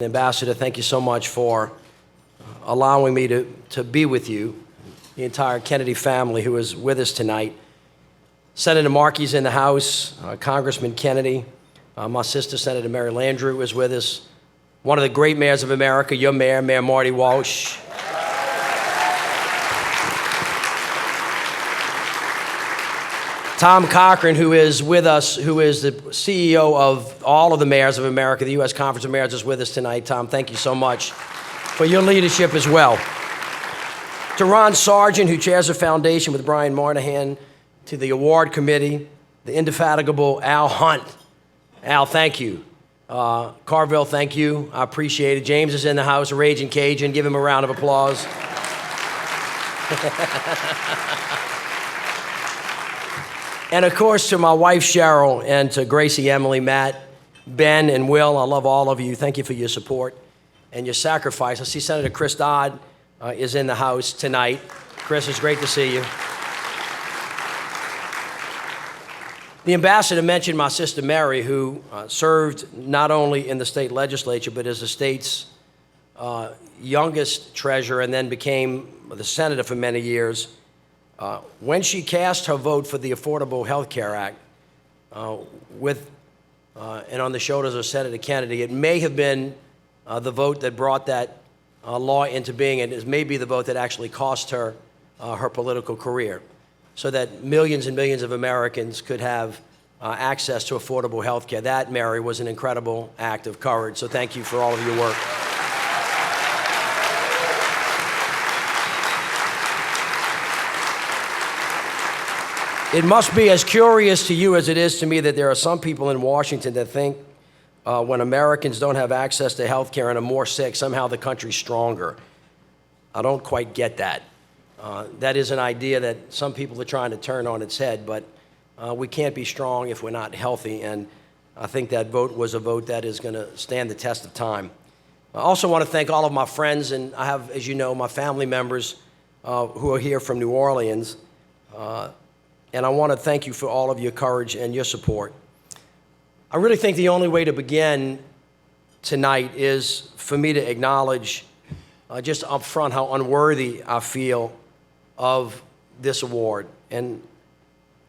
Ambassador, thank you so much for allowing me to be with you, the entire Kennedy family who is with us tonight. Senator Markey's in the house, Congressman Kennedy, my sister, Senator Mitch Landrieu, is with us. One of the great mayors of America, your mayor, Mayor Marty Walsh. Tom Cochran, who is with us, who is the CEO of all of the mayors of America, the U.S. Conference of Mayors, is with us tonight. Tom, thank you so much for your leadership as well. To Ron Sargent, who chairs the foundation with Brian Moynihan, to the award committee, the indefatigable Al Hunt. Al, thank you. Carville, thank you. I appreciate it. James is in the house, a raging Cajun. Give him a round of applause. And of course, to my wife, Cheryl, and to Gracie, Emily, Matt, Ben, and Will, I love all of you. Thank you for your support and your sacrifice. I see Senator Chris Dodd is in the house tonight. Chris, it's great to see you. The ambassador mentioned my sister Mary, who served not only in the state legislature, but as the state's youngest treasurer and then became the senator for many years. When she cast her vote for the Affordable Health Care Act and on the shoulders of Senator Kennedy, it may have been the vote that brought that law into being, and it may be the vote that actually cost her her political career, so that millions and millions of Americans could have access to affordable health care. That, Mary, was an incredible act of courage, so thank you for all of your work. It must be as curious to you as it is to me that there are some people in Washington that think when Americans don't have access to health care and are more sick, somehow the country's stronger. I don't quite get that. That is an idea that some people are trying to turn on its head, but we can't be strong if we're not healthy, and I think that vote was a vote that is going to stand the test of time. I also want to thank all of my friends, and I have, as you know, my family members who are here from New Orleans. And I want to thank you for all of your courage and your support. I really think the only way to begin tonight is for me to acknowledge just up front how unworthy I feel of this award and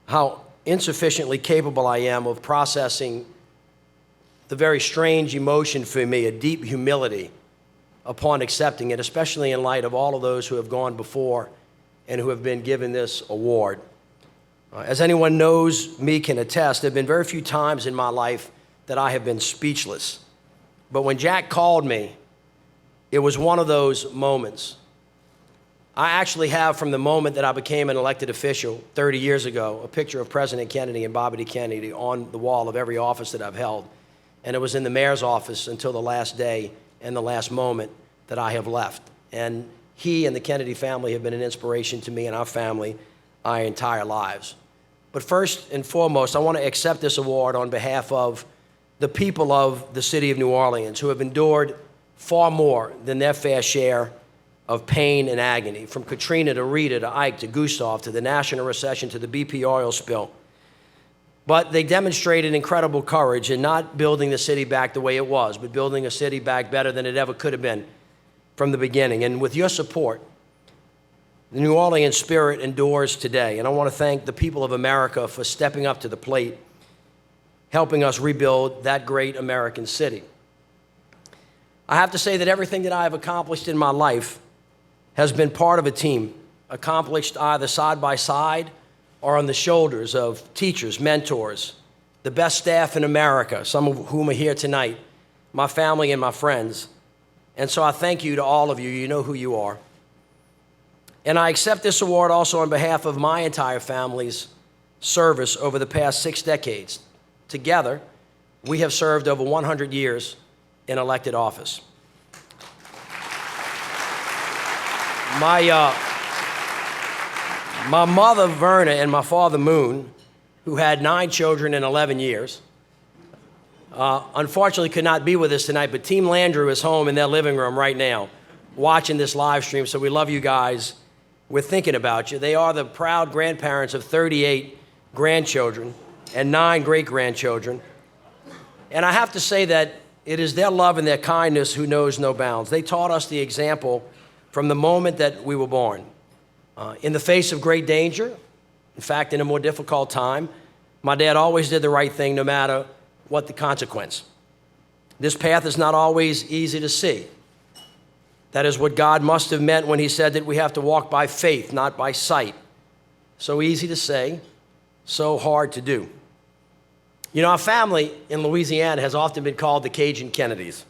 how insufficiently capable I am of processing the very strange emotion for me, a deep humility upon accepting it, especially in light of all of those who have gone before and who have been given this award. As anyone knows me can attest, there have been very few times in my life that I have been speechless. But when Jack called me, it was one of those moments. I actually have, from the moment that I became an elected official 30 years ago, a picture of President Kennedy and Bobby D. Kennedy on the wall of every office that I've held. And it was in the mayor's office until the last day and the last moment that I have left. And he and the Kennedy family have been an inspiration to me and our family our entire lives. But first and foremost, I want to accept this award on behalf of the people of the city of New Orleans who have endured far more than their fair share of pain and agony, from Katrina to Rita to Ike to Gustav to the national recession to the BP oil spill. But they demonstrated incredible courage in not building the city back the way it was, but building a city back better than it ever could have been from the beginning. And with your support, the New Orleans spirit endures today, and I want to thank the people of America for stepping up to the plate, helping us rebuild that great American city. I have to say that everything that I have accomplished in my life has been part of a team, accomplished either side by side or on the shoulders of teachers, mentors, the best staff in America, some of whom are here tonight, my family and my friends. And so I thank you to all of you. You know who you are. And I accept this award also on behalf of my entire family's service over the past 6 decades. Together, we have served over 100 years in elected office. My mother, Verna, and my father, Moon, who had 9 children in 11 years, unfortunately could not be with us tonight, but Team Landrieu is home in their living room right now watching this live stream, so we love you guys. We're thinking about you. They are the proud grandparents of 38 grandchildren and 9 great-grandchildren. And I have to say that it is their love and their kindness who knows no bounds. They taught us the example from the moment that we were born. In the face of great danger, in fact, in a more difficult time, my dad always did the right thing no matter what the consequence. This path is not always easy to see. That is what God must have meant when he said that we have to walk by faith, not by sight. So easy to say, so hard to do. You know, our family in Louisiana has often been called the Cajun Kennedys,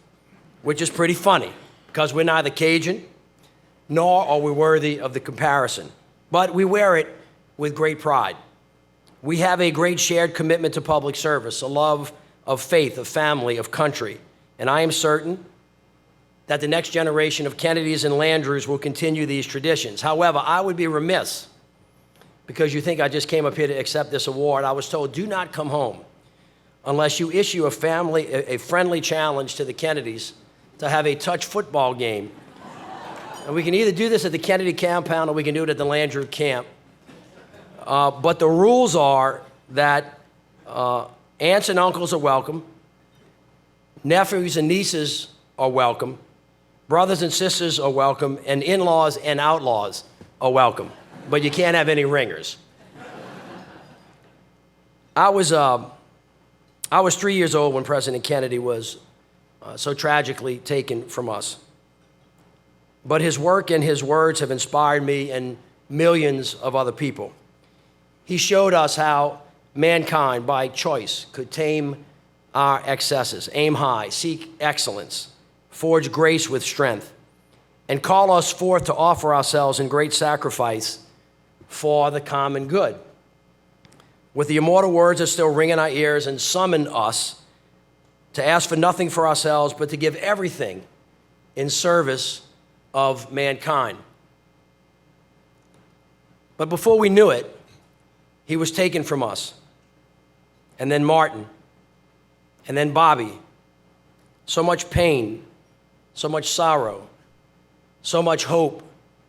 which is pretty funny because we're neither Cajun nor are we worthy of the comparison. But we wear it with great pride. We have a great shared commitment to public service, a love of faith, of family, of country. And I am certain that the next generation of Kennedys and Landrieux will continue these traditions. However, I would be remiss, because you think I just came up here to accept this award. I was told, do not come home unless you issue a friendly challenge to the Kennedys to have a touch football game. And we can either do this at the Kennedy compound or we can do it at the Landrieu camp. But the rules are that aunts and uncles are welcome, nephews and nieces are welcome, brothers and sisters are welcome, and in-laws and outlaws are welcome. But you can't have any ringers. I was 3 years old when President Kennedy was so tragically taken from us. But his work and his words have inspired me and millions of other people. He showed us how mankind, by choice, could tame our excesses, aim high, seek excellence, forge grace with strength, and call us forth to offer ourselves in great sacrifice for the common good. With the immortal words that still ring in our ears and summon us to ask for nothing for ourselves, but to give everything in service of mankind. But before we knew it, he was taken from us. And then Martin. And then Bobby. So much pain, so much sorrow, so much hope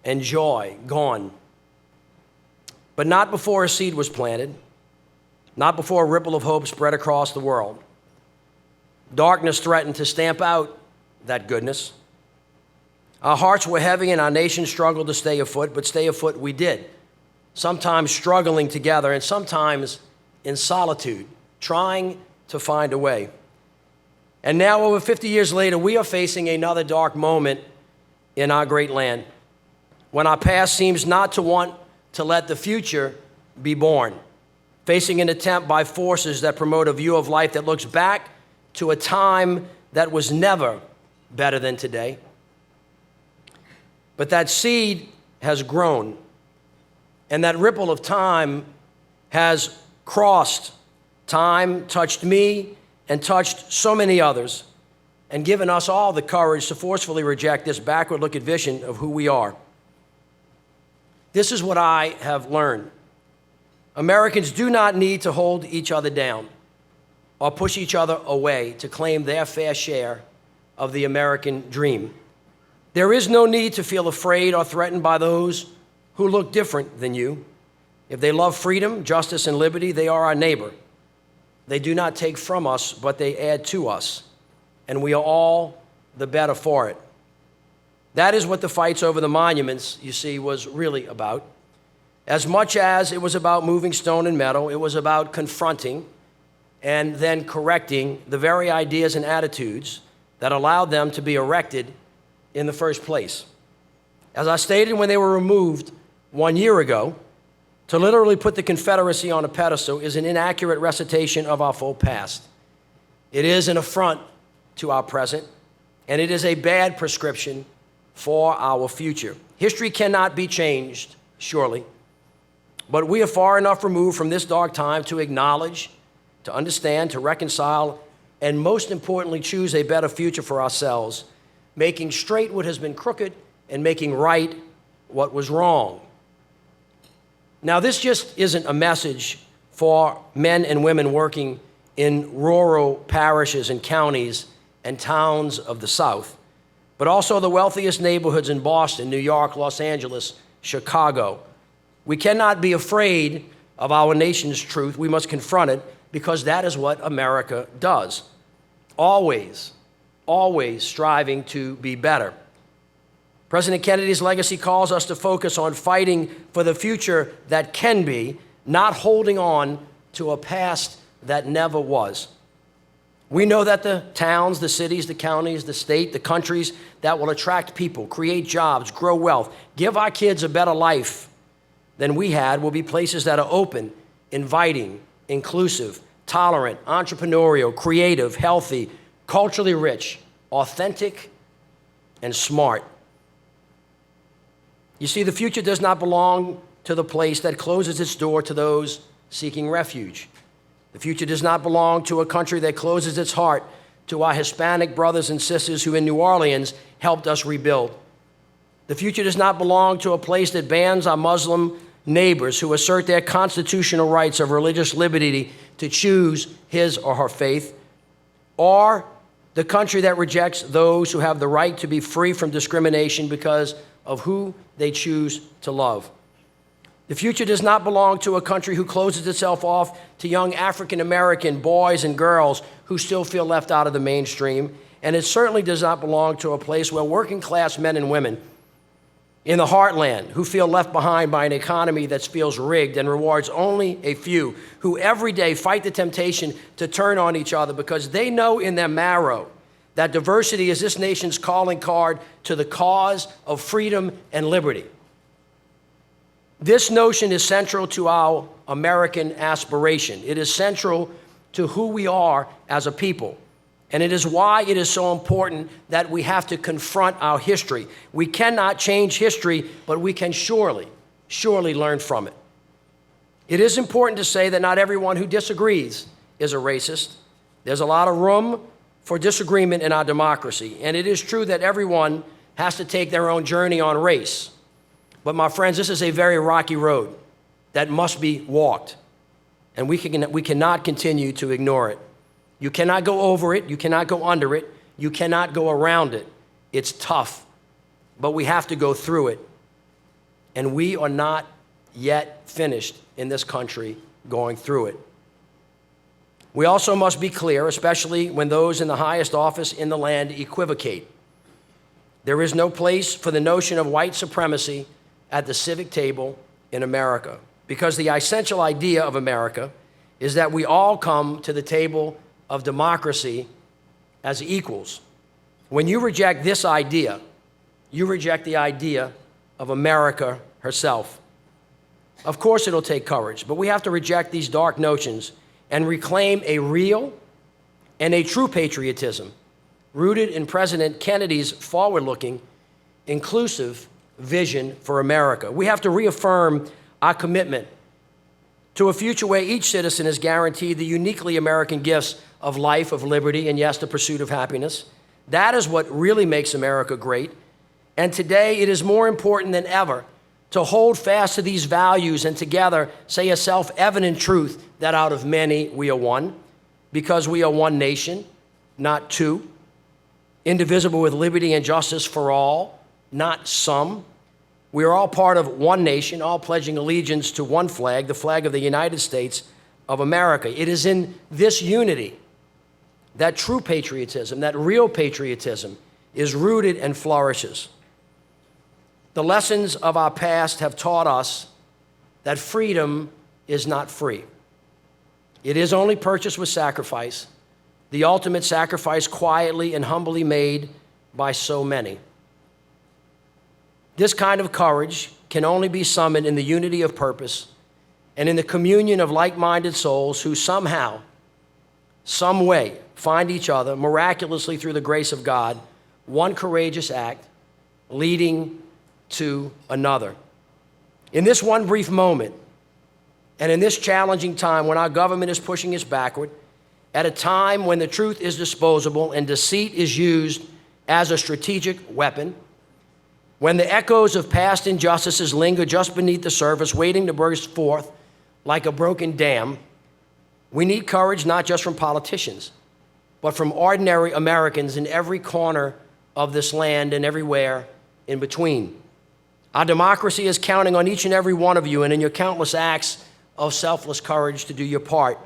and joy gone. But not before a seed was planted, not before a ripple of hope spread across the world. Darkness threatened to stamp out that goodness. Our hearts were heavy and our nation struggled to stay afoot, but stay afoot we did. Sometimes struggling together and sometimes in solitude, trying to find a way. And now, over 50 years later, we are facing another dark moment in our great land, when our past seems not to want to let the future be born, facing an attempt by forces that promote a view of life that looks back to a time that was never better than today. But that seed has grown, and that ripple of time has crossed. Time touched me and touched so many others and given us all the courage to forcefully reject this backward-looking vision of who we are. This is what I have learned. Americans do not need to hold each other down or push each other away to claim their fair share of the American dream. There is no need to feel afraid or threatened by those who look different than you. If they love freedom, justice, and liberty, they are our neighbor. They do not take from us, but they add to us, and we are all the better for it. That is what the fights over the monuments, you see, was really about. As much as it was about moving stone and metal, it was about confronting and then correcting the very ideas and attitudes that allowed them to be erected in the first place. As I stated when they were removed 1 year ago, to literally put the Confederacy on a pedestal is an inaccurate recitation of our full past. It is an affront to our present, and it is a bad prescription for our future. History cannot be changed, surely, but we are far enough removed from this dark time to acknowledge, to understand, to reconcile, and most importantly, choose a better future for ourselves, making straight what has been crooked and making right what was wrong. Now, this just isn't a message for men and women working in rural parishes and counties and towns of the South, but also the wealthiest neighborhoods in Boston, New York, Los Angeles, Chicago. We cannot be afraid of our nation's truth. We must confront it because that is what America does. Always, always striving to be better. President Kennedy's legacy calls us to focus on fighting for the future that can be, not holding on to a past that never was. We know that the towns, the cities, the counties, the state, the countries that will attract people, create jobs, grow wealth, give our kids a better life than we had will be places that are open, inviting, inclusive, tolerant, entrepreneurial, creative, healthy, culturally rich, authentic, and smart. You see, the future does not belong to the place that closes its door to those seeking refuge. The future does not belong to a country that closes its heart to our Hispanic brothers and sisters who in New Orleans helped us rebuild. The future does not belong to a place that bans our Muslim neighbors who assert their constitutional rights of religious liberty to choose his or her faith, or the country that rejects those who have the right to be free from discrimination because of who they choose to love. The future does not belong to a country who closes itself off to young African-American boys and girls who still feel left out of the mainstream, and it certainly does not belong to a place where working-class men and women in the heartland who feel left behind by an economy that feels rigged and rewards only a few who every day fight the temptation to turn on each other because they know in their marrow that diversity is this nation's calling card to the cause of freedom and liberty. This notion is central to our American aspiration. It is central to who we are as a people. And it is why it is so important that we have to confront our history. We cannot change history, but we can surely learn from it. It is important to say that not everyone who disagrees is a racist. There's a lot of room for disagreement in our democracy. And it is true that everyone has to take their own journey on race. But my friends, this is a very rocky road that must be walked, and we cannot continue to ignore it. You cannot go over it, you cannot go under it, you cannot go around it. It's tough, but we have to go through it. And we are not yet finished in this country going through it. We also must be clear, especially when those in the highest office in the land equivocate. There is no place for the notion of white supremacy at the civic table in America, because the essential idea of America is that we all come to the table of democracy as equals. When you reject this idea, you reject the idea of America herself. Of course it'll take courage, but we have to reject these dark notions and reclaim a real and a true patriotism rooted in President Kennedy's forward-looking, inclusive vision for America. We have to reaffirm our commitment to a future where each citizen is guaranteed the uniquely American gifts of life, of liberty, and yes, the pursuit of happiness. That is what really makes America great. And today it is more important than ever to hold fast to these values and together say a self-evident truth that out of many we are one, because we are one nation, not two, indivisible with liberty and justice for all, not some. We are all part of one nation, all pledging allegiance to one flag, the flag of the United States of America. It is in this unity that true patriotism, that real patriotism, is rooted and flourishes. The lessons of our past have taught us that freedom is not free. It is only purchased with sacrifice, the ultimate sacrifice quietly and humbly made by so many. This kind of courage can only be summoned in the unity of purpose and in the communion of like-minded souls who somehow, some way, find each other miraculously through the grace of God, one courageous act leading to another. In this one brief moment, and in this challenging time when our government is pushing us backward, at a time when the truth is disposable and deceit is used as a strategic weapon, when the echoes of past injustices linger just beneath the surface, waiting to burst forth like a broken dam, we need courage not just from politicians, but from ordinary Americans in every corner of this land and everywhere in between. Our democracy is counting on each and every one of you and in your countless acts of selfless courage to do your part.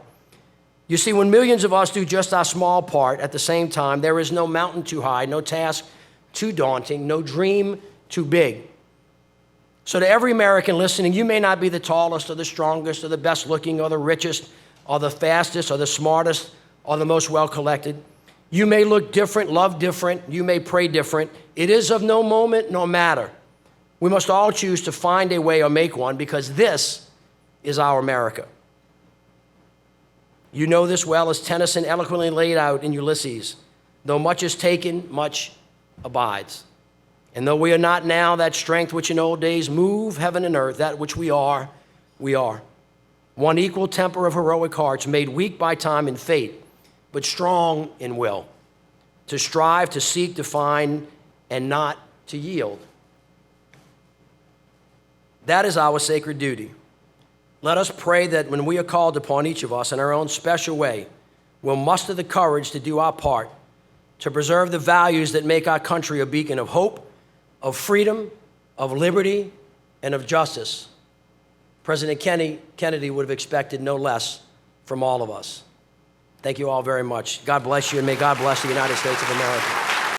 You see, when millions of us do just our small part at the same time, there is no mountain too high, no task too daunting, no dream too big. So to every American listening, you may not be the tallest or the strongest or the best looking or the richest or the fastest or the smartest or the most well-collected. You may look different, love different, you may pray different. It is of no moment, no matter. We must all choose to find a way or make one, because this is our America. You know this well, as Tennyson eloquently laid out in Ulysses. Though much is taken, much abides. And though we are not now that strength which in old days moved heaven and earth, that which we are, we are. One equal temper of heroic hearts, made weak by time and fate, but strong in will, to strive, to seek, to find, and not to yield. That is our sacred duty. Let us pray that when we are called upon, each of us in our own special way, we'll muster the courage to do our part, to preserve the values that make our country a beacon of hope, of freedom, of liberty, and of justice. President Kennedy would have expected no less from all of us. Thank you all very much. God bless you, and may God bless the United States of America.